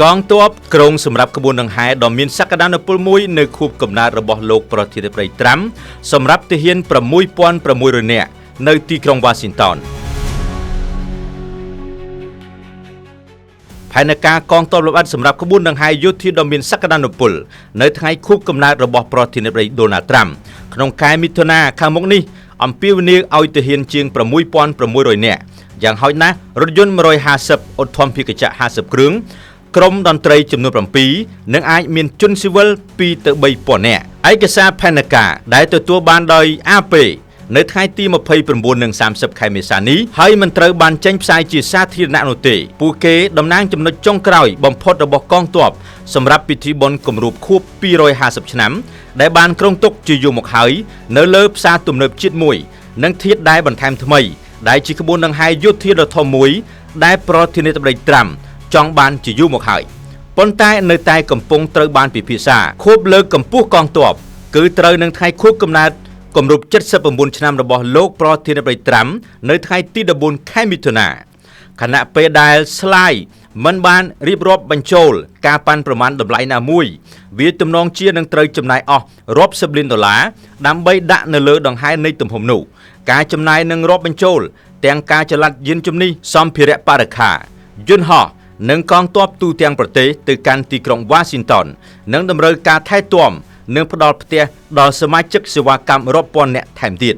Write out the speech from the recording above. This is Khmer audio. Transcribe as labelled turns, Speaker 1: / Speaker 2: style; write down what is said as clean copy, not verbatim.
Speaker 1: กองทัพกรงสำหรับขบวนดังไฮดอมินสักดานปุลมุยในคูบกำนาระบบโลกประเทศไทยตรัมสำหรับทหารประมุยปอนประมุยเรเนในที่กรุงวอชิงตันภายในการกองทัพรบสำหรับขบวนดังไฮยุทธิดอมินสักดานปุลในทางคูบกำนาระบบประเทศไทยโดนัลด์ทรัมป์ขนมกายมิถุนาข้างมกนี้อัมพิวเนียเอาทหารเชียงประมุยปอนประมุยเรเนอย่างหอยนะรถยนต์150อดทนพิกจะ50เครื่องกรมดนตรีจำนวน8ปีនឹងអាចមានជនស៊ីវិល2ទៅ3ពាន់នាក់ឯកសារផែនការដែលទទួលបានដោយ AP នៅថ្ងៃទី29និង30ខែមេសានេះហើយមិនត្រូវបានចេញផ្សាយជាសាធារណៈនោះទេពួកគេតំណាងចំណុចចុងក្រោយបំផុតរបស់កងទ័ពសម្រាប់ពិធីបុណ្យគម្រប់ខួប250ឆ្នាំដែលបានគ្រងទុកជាយូរមកហើយនៅលើផ្សារទំនើបជាតិមួយនិងធាតុដែលបន្ថែមថ្មីដែលជាក្បួនដង្ហែយុទ្ធដ៏ធំមួយដែលប្រធានាធិបតីត្រាំចង់បានជាយូរមកហើយប៉ុន្តែនៅតែកំពុងត្រូវបានពិភាក្សាខួបលើកកម្ពស់កងទ័ពគឺត្រូវនឹងថ្ងៃខួបកំណើតគម្រប់79ឆ្នាំរបស់លោកប្រធានាធិបតីត្រាំនៅថ្ងៃទី14ខែមិថុនាខណៈពេលដែលស្លាយមិនបានរៀបរាប់បញ្ចូលការប៉ាន់ប្រមាណតម្លៃណាមួយវាទំនងជានឹងត្រូវចំណាយអស់រាប់សិបលានដុល្លារដើម្បីដាក់នៅលើដង្ហែនៃទំហំនោះការចំណាយនឹងរាប់បញ្ចូលទាំងការចល័តយានជំនិះសម្ភារៈបរិក្ខារយន្តហោះនិងកងទ័ពទូទាំងប្រទេសទៅកាន់ទីក្រុងវ៉ាស៊ីនតោននិងតម្រូវការថែទាំនិងផ្ដល់ផ្ទះដល់សមាជិកសេវាកម្មរាប់ពាន់នាក់ថែមទៀត